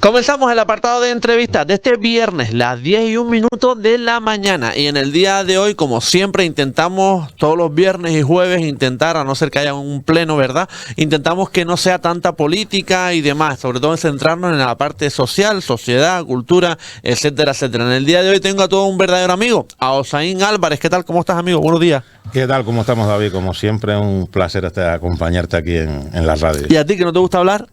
Comenzamos el apartado de entrevistas de este viernes, las 10:01 de la mañana. Y en el día de hoy, como siempre, intentamos todos los viernes y jueves intentar, a no ser que haya un pleno, ¿verdad? Intentamos que no sea tanta política y demás, sobre todo en centrarnos en la parte social, sociedad, cultura, etcétera, etcétera. En el día de hoy tengo a todo un verdadero amigo, a Osaín Álvarez. ¿Qué tal? ¿Cómo estás, amigo? Buenos días. ¿Qué tal? ¿Cómo estamos, David? Como siempre, un placer acompañarte aquí en la radio. ¿Y a ti que no te gusta hablar?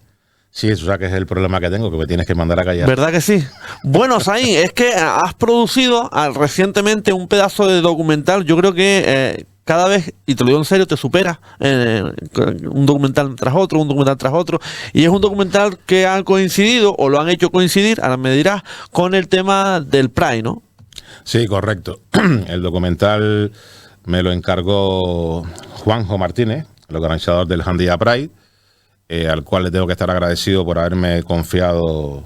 Sí, eso que es el problema que tengo, que me tienes que mandar a callar. ¿Verdad que sí? Bueno, Osaín, es que has producido recientemente un pedazo de documental. Yo creo que cada vez, y te lo digo en serio, te supera un documental tras otro, un documental tras otro. Y es un documental que ha coincidido, o lo han hecho coincidir, ahora me dirás, con el tema del Pride, ¿no? Sí, correcto. El documental me lo encargó Juanjo Martínez, el organizador del Jandía Pride, al cual le tengo que estar agradecido por haberme confiado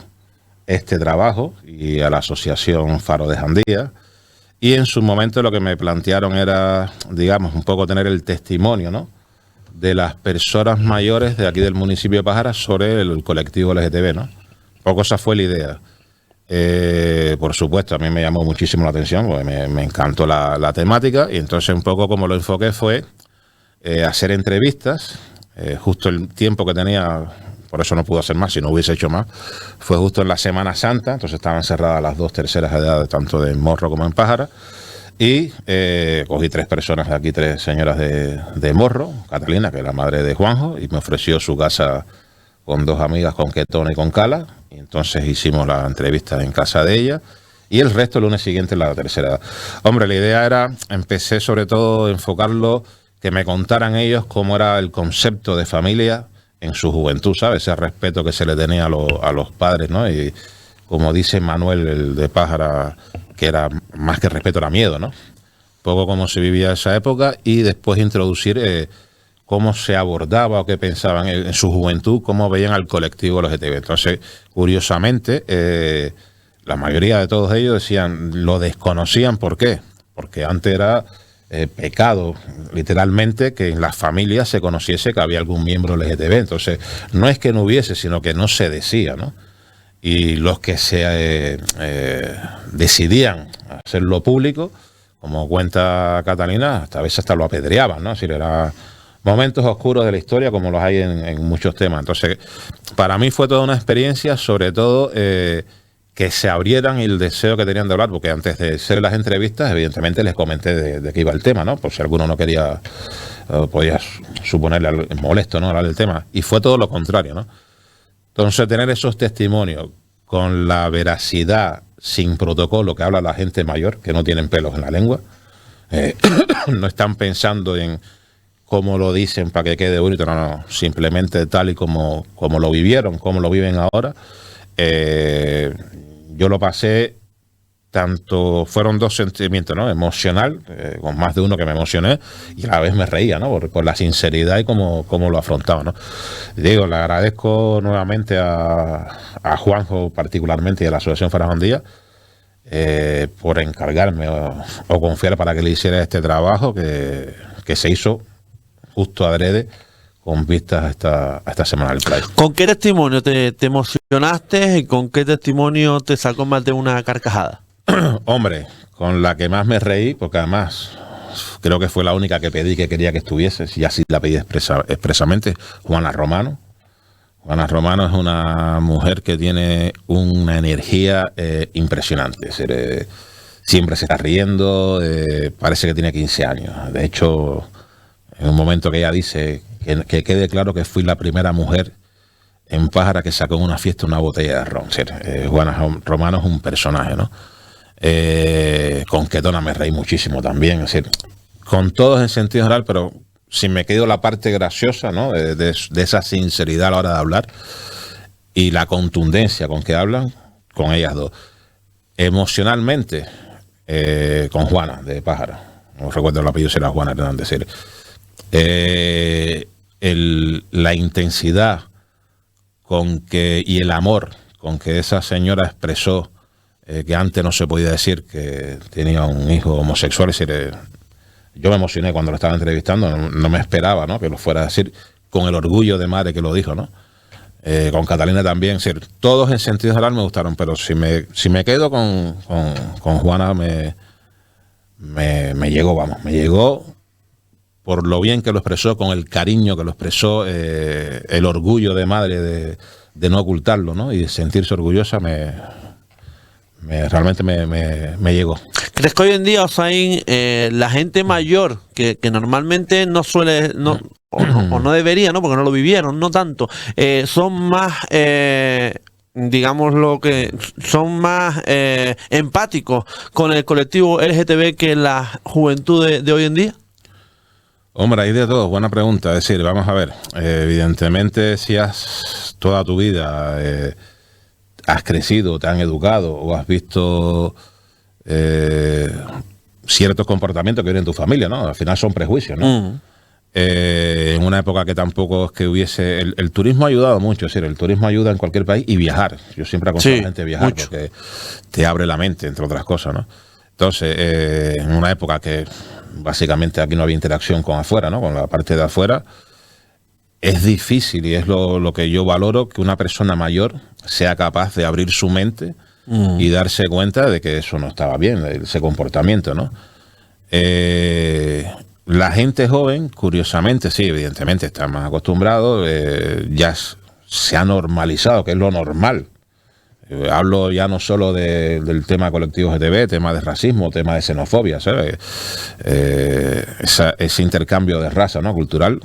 este trabajo, y a la Asociación Faro de Jandía. Y en su momento lo que me plantearon era, digamos, un poco tener el testimonio, ¿no?, de las personas mayores de aquí del municipio de Pájara sobre el colectivo LGTB, ¿no? Un poco esa fue la idea. Por supuesto, a mí me llamó muchísimo la atención, porque me encantó la temática, y entonces un poco como lo enfoqué fue hacer entrevistas. Justo el tiempo que tenía, por eso no pude hacer más, si no hubiese hecho más, fue justo en la Semana Santa, entonces estaban cerradas las 2 terceras edades, tanto de Morro como en Pájara, y cogí 3 personas de aquí, 3 señoras de Morro, Catalina, que es la madre de Juanjo, y me ofreció su casa con 2 amigas, con Ketona y con Cala, y entonces hicimos la entrevista en casa de ella, y el resto el lunes siguiente en la tercera edad. Hombre, la idea era, empecé sobre todo a enfocarlo, que me contaran ellos cómo era el concepto de familia en su juventud, ¿sabes? Ese respeto que se le tenía a los padres, ¿no? Y como dice Manuel, el de Pájara, que era más que respeto, era miedo, ¿no? Un poco cómo se vivía esa época, y después introducir cómo se abordaba o qué pensaban en su juventud, cómo veían al colectivo LGTB. Entonces, curiosamente, la mayoría de todos ellos decían, lo desconocían. ¿Por qué? Porque antes era pecado, literalmente, que en las familias se conociese que había algún miembro LGTB. Entonces, no es que no hubiese, sino que no se decía, ¿no? Y los que se decidían hacerlo público, como cuenta Catalina, a veces hasta lo apedreaban, ¿no? Es decir, eran momentos oscuros de la historia, como los hay en muchos temas. Entonces, para mí fue toda una experiencia, sobre todo que se abrieran, y el deseo que tenían de hablar, porque antes de hacer las entrevistas, evidentemente les comenté de qué iba el tema, ¿no? Por si alguno no quería, podía suponerle molesto, ¿no?, hablar del tema. Y fue todo lo contrario, ¿no? Entonces, tener esos testimonios con la veracidad, sin protocolo, que habla la gente mayor, que no tienen pelos en la lengua, no están pensando en cómo lo dicen para que quede bonito, no, simplemente tal y como lo vivieron, como lo viven ahora. Yo lo pasé tanto, fueron 2 sentimientos, ¿no? Emocional, con más de uno que me emocioné, y a la vez me reía, ¿no? Por la sinceridad y cómo lo afrontaba, ¿no? Digo, le agradezco nuevamente a Juanjo particularmente, y a la Asociación Faro de Jandía, por encargarme o confiar para que le hiciera este trabajo que se hizo justo adrede, con vistas a esta semana del Pride. ¿Con qué testimonio te emocionaste y con qué testimonio te sacó más de una carcajada? Hombre, con la que más me reí, porque además creo que fue la única que pedí que quería que estuviese, y así la pedí expresamente, Juana Romano. Juana Romano es una mujer que tiene una energía impresionante. Siempre se está riendo, parece que tiene 15 años. De hecho, en un momento que ella dice que quede claro que fui la primera mujer en Pájara que sacó en una fiesta una botella de ron. Juana Romano es un personaje, ¿no? Con Ketona me reí muchísimo también, es decir, con todos en sentido general, pero si me quedo la parte graciosa, ¿no?, de esa sinceridad a la hora de hablar, y la contundencia con que hablan, con ellas dos. Emocionalmente, con Juana de Pájara, no recuerdo el apellido, será Juana Hernández. La intensidad y el amor con que esa señora expresó que antes no se podía decir que tenía un hijo homosexual. Es decir, yo me emocioné cuando lo estaba entrevistando, no me esperaba, ¿no?, que lo fuera a decir con el orgullo de madre que lo dijo, ¿no? con Catalina también, es decir, todos en sentido general me gustaron, pero si me quedo con Juana me llegó, vamos, me llegó por lo bien que lo expresó, con el cariño que lo expresó, el orgullo de madre de no ocultarlo, ¿no? Y de sentirse orgullosa realmente me llegó. ¿Crees que hoy en día, Hossain, la gente mayor, que normalmente no suele, o no debería, ¿no? Porque no lo vivieron, no tanto, son más, digamos lo que, son más empáticos con el colectivo LGTB que la juventud de hoy en día? Hombre, hay de todo, buena pregunta. Es decir, vamos a ver, evidentemente si toda tu vida has crecido, te han educado o has visto ciertos comportamientos que vienen en tu familia, ¿no? Al final son prejuicios, ¿no? En una época que tampoco es que hubiese... El turismo ha ayudado mucho, es decir, el turismo ayuda en cualquier país, y viajar. Yo siempre aconsejo a la gente viajar mucho, porque te abre la mente, entre otras cosas, ¿no? Entonces, en una época que básicamente aquí no había interacción con afuera, ¿no? Con la parte de afuera, es difícil, y es lo que yo valoro, que una persona mayor sea capaz de abrir su mente y darse cuenta de que eso no estaba bien, ese comportamiento, ¿no? La gente joven, curiosamente, sí, evidentemente está más acostumbrado, ya se ha normalizado, que es lo normal. Hablo ya no solo del tema colectivo LGTB, tema de racismo, tema de xenofobia, ¿sabes? Ese intercambio de raza, ¿no? Cultural,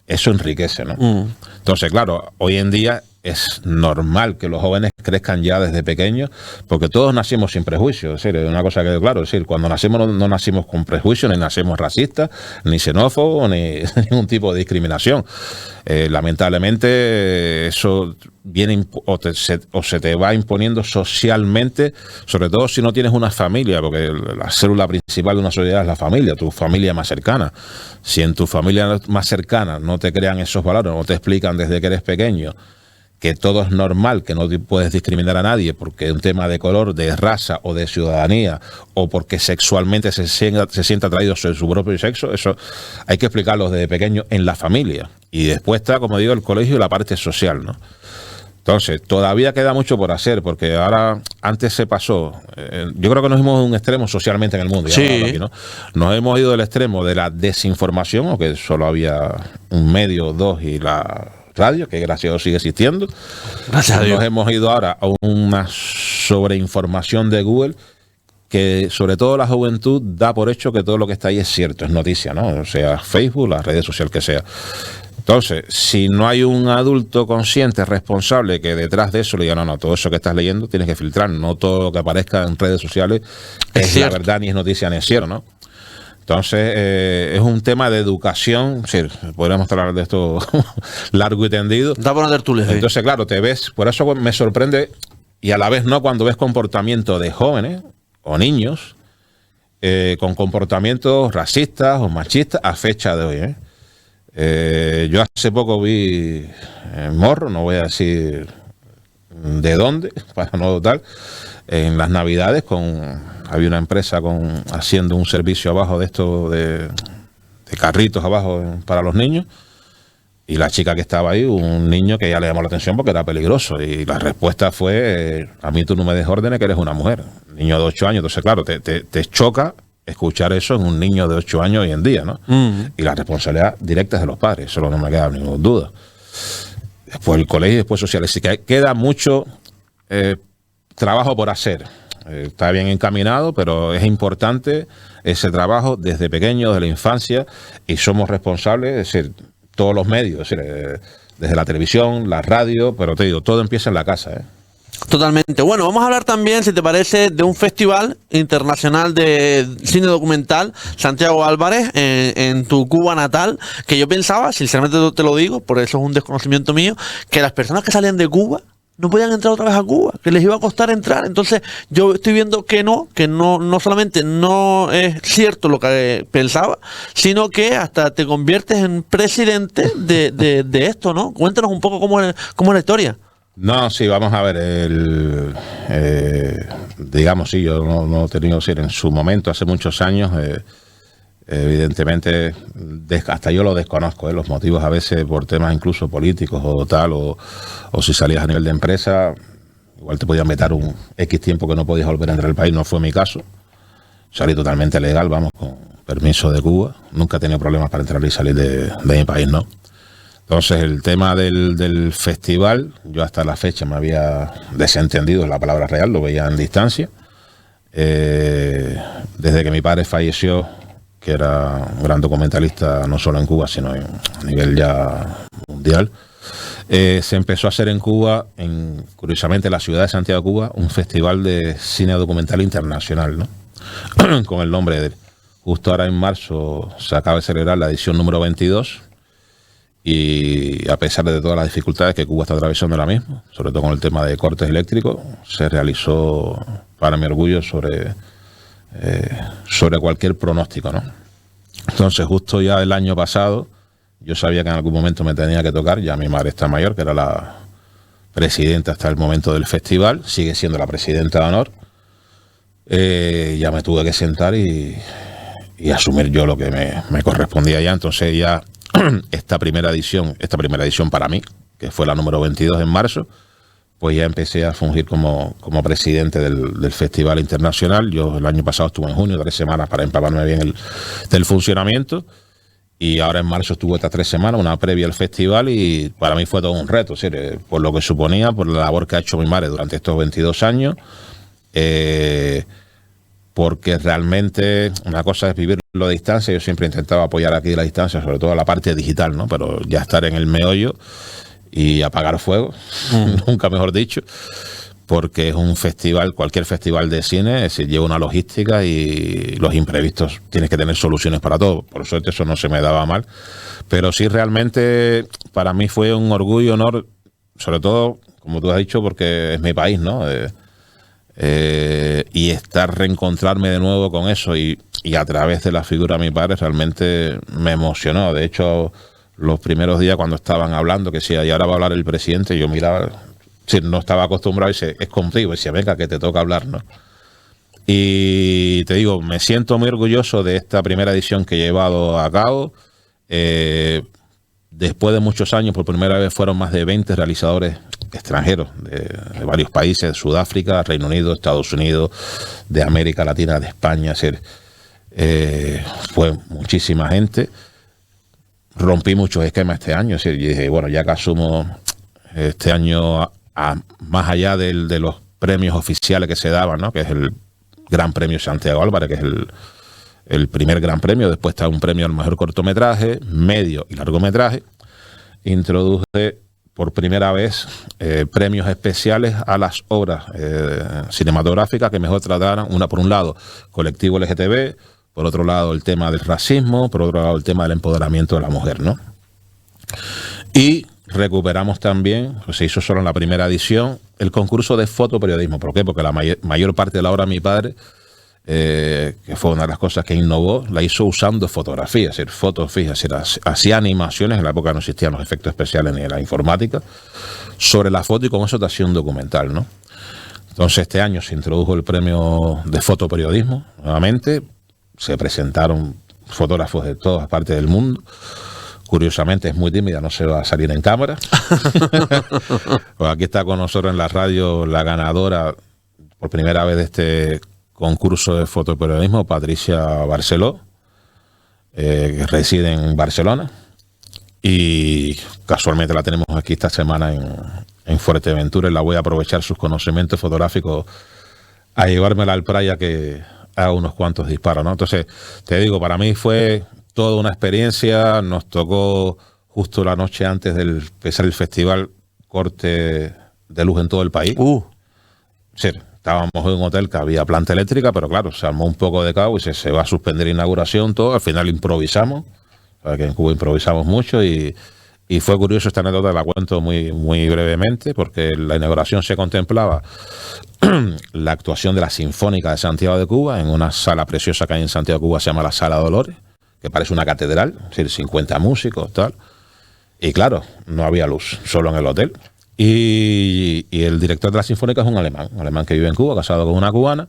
eso enriquece, ¿no? Entonces, claro, hoy en día es normal que los jóvenes crezcan ya desde pequeños, porque todos nacimos sin prejuicios. Es decir, es una cosa que claro, es decir, cuando nacimos no nacimos con prejuicios, ni nacimos racistas, ni xenófobos, ni ningún tipo de discriminación. Lamentablemente eso viene o se te va imponiendo socialmente, sobre todo si no tienes una familia, porque la célula principal de una sociedad es la familia, tu familia más cercana. Si en tu familia más cercana no te crean esos valores, no te explican desde que eres pequeño que todo es normal, que no puedes discriminar a nadie porque es un tema de color, de raza o de ciudadanía, o porque sexualmente se sienta atraído sobre su propio sexo, eso hay que explicarlo desde pequeño en la familia. Y después está, como digo, el colegio y la parte social, ¿no? Entonces, todavía queda mucho por hacer, porque ahora, antes se pasó, yo creo que nos hemos ido a un extremo socialmente en el mundo. Sí. Aquí, ¿no? Nos hemos ido del extremo de la desinformación, o que solo había un medio, dos, y la radio, que gracias a Dios sigue existiendo. Gracias a Dios. Nos hemos ido ahora a una sobreinformación de Google, que sobre todo la juventud da por hecho que todo lo que está ahí es cierto, es noticia, ¿no? O sea, Facebook, las redes sociales que sea. Entonces, si no hay un adulto consciente, responsable, que detrás de eso le diga, no, todo eso que estás leyendo tienes que filtrar, no todo lo que aparezca en redes sociales es la verdad, ni es noticia, ni es cierto, ¿no? Entonces, es un tema de educación, sí, podríamos hablar de esto largo y tendido. Da por tertulia. Entonces, claro, te ves, por eso me sorprende, y a la vez no, cuando ves comportamiento de jóvenes o niños con comportamientos racistas o machistas a fecha de hoy, yo hace poco vi Morro, no voy a decir de dónde, para no tal, en las Navidades había una empresa haciendo un servicio abajo de esto de carritos abajo para los niños, y la chica que estaba ahí, un niño que ya le llamó la atención porque era peligroso, y la respuesta fue, a mí tú no me des órdenes que eres una mujer, niño de 8 años, entonces claro, te choca escuchar eso en un niño de 8 años hoy en día, ¿no? Y la responsabilidad directa es de los padres, eso no me queda ninguna duda. Después el colegio y después sociales, así que queda mucho trabajo por hacer. Está bien encaminado, pero es importante ese trabajo desde pequeño, desde la infancia, y somos responsables, es decir, todos los medios, es decir, desde la televisión, la radio, pero te digo, todo empieza en la casa, ¿eh? Totalmente. Bueno, vamos a hablar también, si te parece, de un festival internacional de cine documental, Santiago Álvarez, en tu Cuba natal, que yo pensaba, sinceramente te lo digo, por eso es un desconocimiento mío, que las personas que salían de Cuba no podían entrar otra vez a Cuba, que les iba a costar entrar. Entonces yo estoy viendo que no solamente no es cierto lo que pensaba, sino que hasta te conviertes en presidente de esto, ¿no? Cuéntanos un poco cómo es la historia. No, sí, vamos a ver, digamos, sí, yo no he tenido, sí, en su momento, hace muchos años, Evidentemente, hasta yo lo desconozco, los motivos a veces por temas incluso políticos o tal, o si salías a nivel de empresa, igual te podían vetar un X tiempo que no podías volver a entrar al país. No fue mi caso. Salí totalmente legal, vamos, con permiso de Cuba. Nunca he tenido problemas para entrar y salir de mi país, ¿no? Entonces, el tema del festival, yo hasta la fecha me había desentendido, es la palabra real, lo veía en distancia. Desde que mi padre falleció, que era un gran documentalista, no solo en Cuba, sino a nivel ya mundial, se empezó a hacer en Cuba, curiosamente en la ciudad de Santiago de Cuba, un festival de cine documental internacional, ¿no? Con el nombre de él. Justo ahora en marzo se acaba de celebrar la edición número 22 y a pesar de todas las dificultades que Cuba está atravesando ahora mismo, sobre todo con el tema de cortes eléctricos, se realizó, para mi orgullo, sobre cualquier pronóstico, ¿no? Entonces, justo ya el año pasado, yo sabía que en algún momento me tenía que tocar. Ya mi madre está mayor, que era la presidenta hasta el momento del festival, sigue siendo la presidenta de honor. Ya me tuve que sentar y asumir yo lo que me correspondía ya. Entonces ya esta primera edición para mí, que fue la número 22 en marzo, pues ya empecé a fungir como presidente del Festival Internacional. Yo el año pasado estuve en junio, 3 semanas para empaparme bien del funcionamiento. Y ahora en marzo estuve estas 3 semanas, una previa al festival, y para mí fue todo un reto, ¿sí? Por lo que suponía, por la labor que ha hecho mi madre durante estos 22 años. Porque realmente una cosa es vivirlo a distancia. Yo siempre intentaba apoyar aquí a la distancia, sobre todo la parte digital, ¿no? Pero ya estar en el meollo y apagar fuego, nunca mejor dicho, porque es un festival, cualquier festival de cine, es decir, lleva una logística y los imprevistos, tienes que tener soluciones para todo. Por suerte eso no se me daba mal, pero sí realmente para mí fue un orgullo, honor, sobre todo, como tú has dicho, porque es mi país, ¿no? Y reencontrarme de nuevo con eso y a través de la figura de mi padre realmente me emocionó. De hecho, los primeros días cuando estaban hablando, que decía, y ahora va a hablar el presidente, yo miraba, si no estaba acostumbrado, y dice, es contigo, y decía, venga, que te toca hablar, ¿no? Y te digo, me siento muy orgulloso de esta primera edición que he llevado a cabo. Después de muchos años, por primera vez fueron más de 20 realizadores extranjeros de varios países, Sudáfrica, Reino Unido, Estados Unidos, de América Latina, de España. Fue muchísima gente. Rompí muchos esquemas este año. Y dije, bueno, ya que asumo este año, más allá de los premios oficiales que se daban, ¿no? Que es el Gran Premio Santiago Álvarez, que es el primer gran premio. Después está un premio al mejor cortometraje, medio y largometraje. Introduje por primera vez premios especiales a las obras cinematográficas que mejor trataran, por un lado, colectivo LGTB, por otro lado el tema del racismo, por otro lado el tema del empoderamiento de la mujer, ¿no? Y recuperamos también, pues se hizo solo en la primera edición, el concurso de fotoperiodismo. ¿Por qué? Porque la mayor parte de la obra de mi padre, que fue una de las cosas que innovó, la hizo usando fotografía, es decir, fotos fijas, es decir, hacía animaciones. En la época no existían los efectos especiales ni la informática, sobre la foto, y con eso te hacía un documental, ¿no? Entonces este año se introdujo el premio de fotoperiodismo nuevamente. Se presentaron fotógrafos de todas partes del mundo. Curiosamente es muy tímida, no se va a salir en cámara. Pues aquí está con nosotros en la radio la ganadora por primera vez de este concurso de fotoperiodismo, Patricia Barceló, que reside en Barcelona, y casualmente la tenemos aquí esta semana en Fuerteventura, y la voy a aprovechar sus conocimientos fotográficos a llevármela al playa, que haga unos cuantos disparos, ¿no? Entonces, te digo, para mí fue toda una experiencia. Nos tocó justo la noche antes de empezar el festival, corte de luz en todo el país. Sí, estábamos en un hotel que había planta eléctrica, pero claro, se armó un poco de caos y se va a suspender inauguración, todo. Al final improvisamos, que en Cuba improvisamos mucho, y fue curioso. Esta anécdota la cuento muy, muy brevemente, porque la inauguración se contemplaba la actuación de la Sinfónica de Santiago de Cuba en una sala preciosa que hay en Santiago de Cuba, se llama la Sala Dolores, que parece una catedral, es decir, 50 músicos, tal. Y claro, no había luz, solo en el hotel. Y el director de la Sinfónica es un alemán que vive en Cuba, casado con una cubana,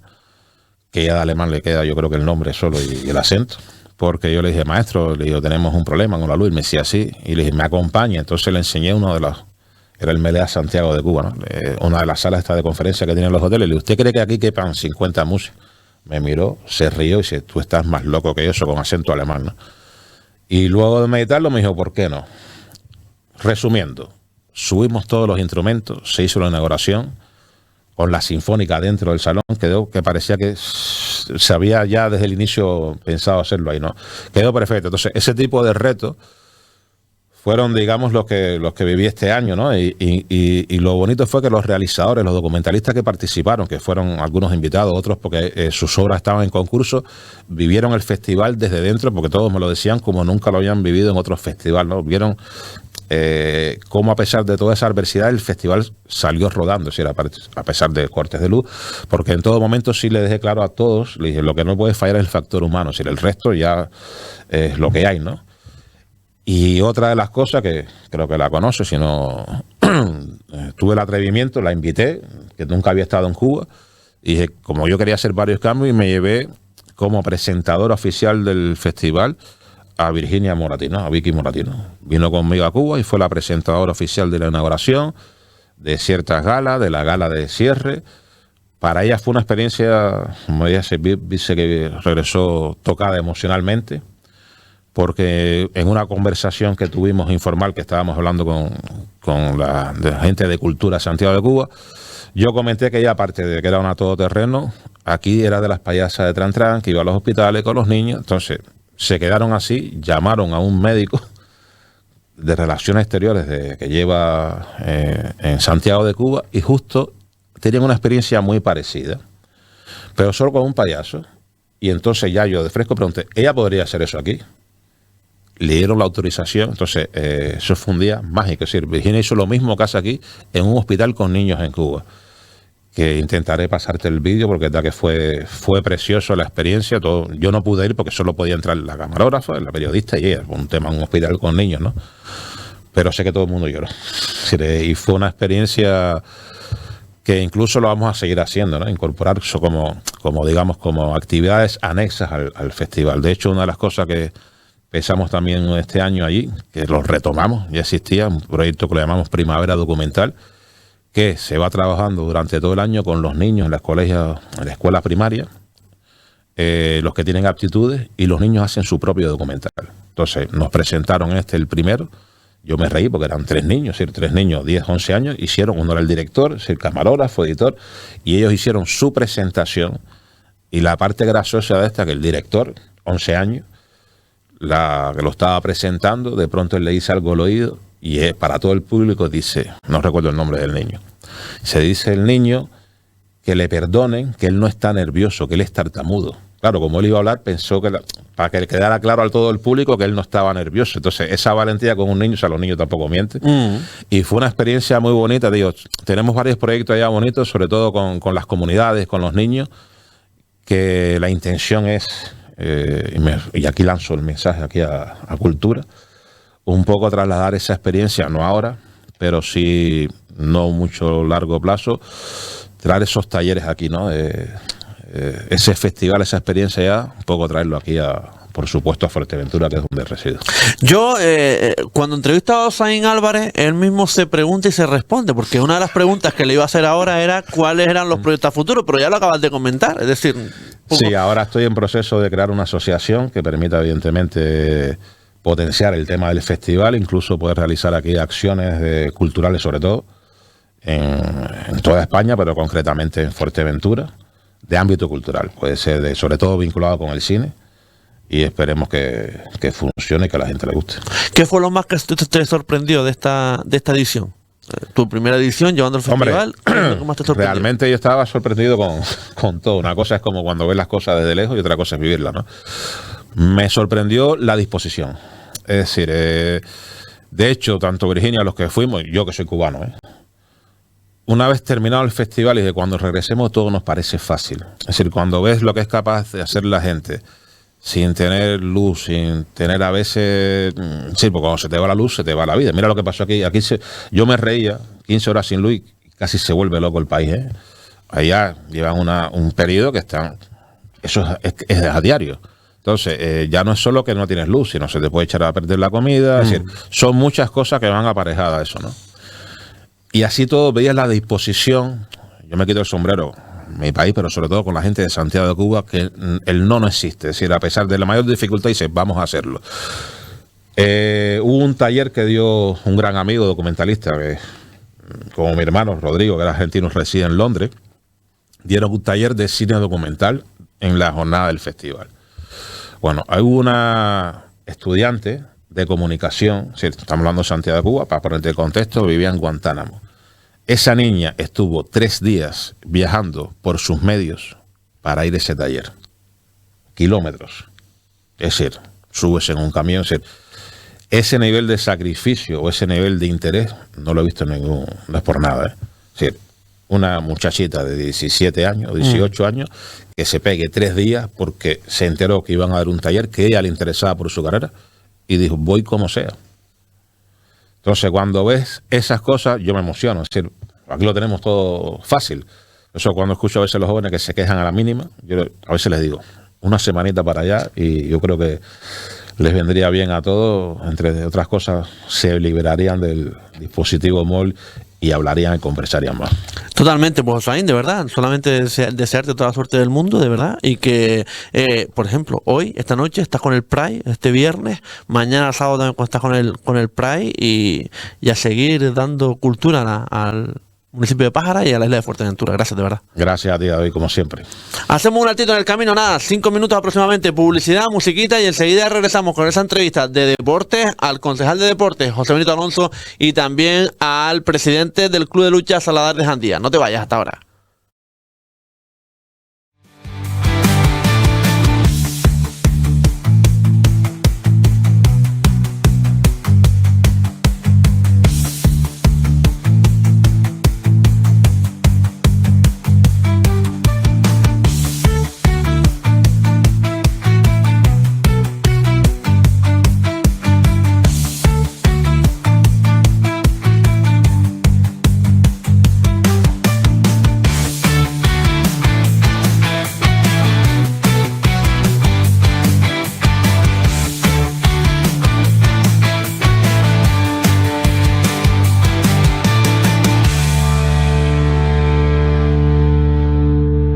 que ya de alemán le queda, yo creo que el nombre solo y el acento. porque yo le dije, maestro, le digo, tenemos un problema con la luz. Y me decía así, y le dije, me acompaña. Entonces le enseñé uno de los, era el Meliá Santiago de Cuba, ¿no? Una de las salas de conferencia que tienen los hoteles. Le dije, ¿usted cree que aquí quepan 50 músicos? Me miró, se rió y dice, tú estás más loco que eso, con acento alemán, ¿no? Y luego de meditarlo me dijo, ¿por qué no? Resumiendo, subimos todos los instrumentos, se hizo la inauguración con la sinfónica dentro del salón, quedó que parecía que se había ya desde el inicio pensado hacerlo ahí, ¿no? Quedó perfecto. Entonces, ese tipo de retos fueron, digamos, los que viví este año, ¿no? Y lo bonito fue que los realizadores, los documentalistas que participaron, que fueron algunos invitados, otros porque sus obras estaban en concurso, vivieron el festival desde dentro, porque todos me lo decían como nunca lo habían vivido en otros festivales, ¿no? Vieron cómo a pesar de toda esa adversidad el festival salió rodando, si era a pesar de cortes de luz, porque en todo momento sí le dejé claro a todos, le dije, lo que no puede fallar es el factor humano, si el resto ya es lo que hay, ¿no? Y otra de las cosas que creo que la conoce, si no tuve el atrevimiento, la invité, que nunca había estado en Cuba, y dije, como yo quería hacer varios cambios, y me llevé como presentadora oficial del festival a Virginia Moratino, a Vicky Moratino. Vino conmigo a Cuba y fue la presentadora oficial de la inauguración, de ciertas galas, de la gala de cierre. Para ella fue una experiencia, como ella dice que regresó tocada emocionalmente, porque en una conversación que tuvimos informal, que estábamos hablando con la gente de Cultura Santiago de Cuba, yo comenté que ella, aparte de que era una todoterreno, aquí era de las payasas de Tran Tran, que iba a los hospitales con los niños. Entonces se quedaron así, llamaron a un médico de Relaciones Exteriores que lleva en Santiago de Cuba, y justo tenían una experiencia muy parecida, pero solo con un payaso. Y entonces ya yo de fresco pregunté, ¿ella podría hacer eso aquí? Le dieron la autorización. Entonces eso fue un día mágico. Es decir, Virginia hizo lo mismo que hace aquí en un hospital con niños en Cuba, que intentaré pasarte el vídeo porque es verdad que fue precioso la experiencia. Todo, yo no pude ir porque solo podía entrar la camarógrafa, la periodista y ella, un tema en un hospital con niños, ¿no? Pero sé que todo el mundo lloró. Y fue una experiencia que incluso lo vamos a seguir haciendo, ¿no? Incorporar eso como actividades anexas al festival. De hecho, una de las cosas que pensamos también este año allí, que lo retomamos, ya existía un proyecto que lo llamamos Primavera Documental, que se va trabajando durante todo el año con los niños en la escuela primaria, los que tienen aptitudes, y los niños hacen su propio documental. Entonces nos presentaron el primero. Yo me reí porque eran 3 niños, es decir, 3 niños, 10, 11 años, uno era el director, es decir, camarógrafo, editor, y ellos hicieron su presentación. Y la parte graciosa de esta, que el director, 11 años, que lo estaba presentando, de pronto él le dice algo al oído, y para todo el público dice, no recuerdo el nombre del niño, se dice el niño que le perdonen, que él no está nervioso, que él es tartamudo. Claro, como él iba a hablar, pensó que para que le quedara claro a todo el público que él no estaba nervioso. Entonces, esa valentía con un niño, o sea, los niños tampoco mienten. Y fue una experiencia muy bonita. Digo, tenemos varios proyectos allá bonitos, sobre todo con las comunidades, con los niños, que la intención es, y aquí lanzo el mensaje aquí a Cultura, un poco trasladar esa experiencia, no ahora, pero sí no mucho largo plazo, traer esos talleres aquí, ¿no? Ese festival, esa experiencia ya, un poco traerlo aquí por supuesto, a Fuerteventura, que es donde resido. Yo, cuando entrevistaba a Osaín Álvarez, él mismo se pregunta y se responde, porque una de las preguntas que le iba a hacer ahora era cuáles eran los proyectos futuros, pero ya lo acabas de comentar, es decir... Sí, ahora estoy en proceso de crear una asociación que permita, evidentemente, potenciar el tema del festival, incluso poder realizar aquí acciones culturales, sobre todo, en toda España, pero concretamente en Fuerteventura, de ámbito cultural, puede ser sobre todo vinculado con el cine, y esperemos que funcione y que a la gente le guste. ¿Qué fue lo más que te sorprendió de esta edición? Tu primera edición llevando el festival. Hombre, ¿qué más te sorprendió? Realmente yo estaba sorprendido con todo. Una cosa es como cuando ves las cosas desde lejos y otra cosa es vivirlas, ¿no? Me sorprendió la disposición. Es decir, de hecho, tanto Virginia, los que fuimos, yo que soy cubano, una vez terminado el festival y de cuando regresemos todo nos parece fácil. Es decir, cuando ves lo que es capaz de hacer la gente sin tener luz, sin tener a veces... Sí, porque cuando se te va la luz, se te va la vida. Mira lo que pasó aquí. Yo me reía, 15 horas sin luz y casi se vuelve loco el país. Allá llevan un periodo que están... Eso es a diario. Entonces, ya no es solo que no tienes luz, sino se te puede echar a perder la comida. Es decir, son muchas cosas que van aparejadas a eso, ¿no? Y así todo veías la disposición. Yo me quito el sombrero en mi país, pero sobre todo con la gente de Santiago de Cuba, que el no existe. Es decir, a pesar de la mayor dificultad, dice, vamos a hacerlo. Hubo un taller que dio un gran amigo documentalista, como mi hermano Rodrigo, que era argentino, reside en Londres. Dieron un taller de cine documental en la jornada del festival. Bueno, hubo una estudiante de comunicación, ¿sí? Estamos hablando de Santiago de Cuba, para ponerte el contexto, vivía en Guantánamo. Esa niña estuvo 3 días viajando por sus medios para ir a ese taller. Kilómetros. Es decir, subes en un camión. Es decir, ese nivel de sacrificio o ese nivel de interés no lo he visto en ningún... No es por nada, ¿eh? Es decir, una muchachita de 17 años, 18 años, que se pegue 3 días porque se enteró que iban a dar un taller que ella le interesaba por su carrera y dijo, voy como sea. Entonces, cuando ves esas cosas, yo me emociono. Es decir, aquí lo tenemos todo fácil. Eso cuando escucho a veces a los jóvenes que se quejan a la mínima, yo a veces les digo, una semanita para allá y yo creo que les vendría bien a todos. Entre otras cosas, se liberarían del dispositivo móvil y hablarían y conversarían más. Totalmente, pues Josaín, de verdad, solamente desearte toda la suerte del mundo, de verdad, y que, por ejemplo, hoy, esta noche, estás con el Pride, este viernes, mañana sábado también estás con el Pride y a seguir dando cultura al municipio de Pájara y a la isla de Fuerteventura. Gracias, de verdad. Gracias a ti, David, como siempre. Hacemos un altito en el camino, nada, 5 minutos aproximadamente, publicidad, musiquita y enseguida regresamos con esa entrevista de deportes al concejal de deportes, José Benito Alonso, y también al presidente del Club de Lucha Saladar de Jandía. No te vayas hasta ahora.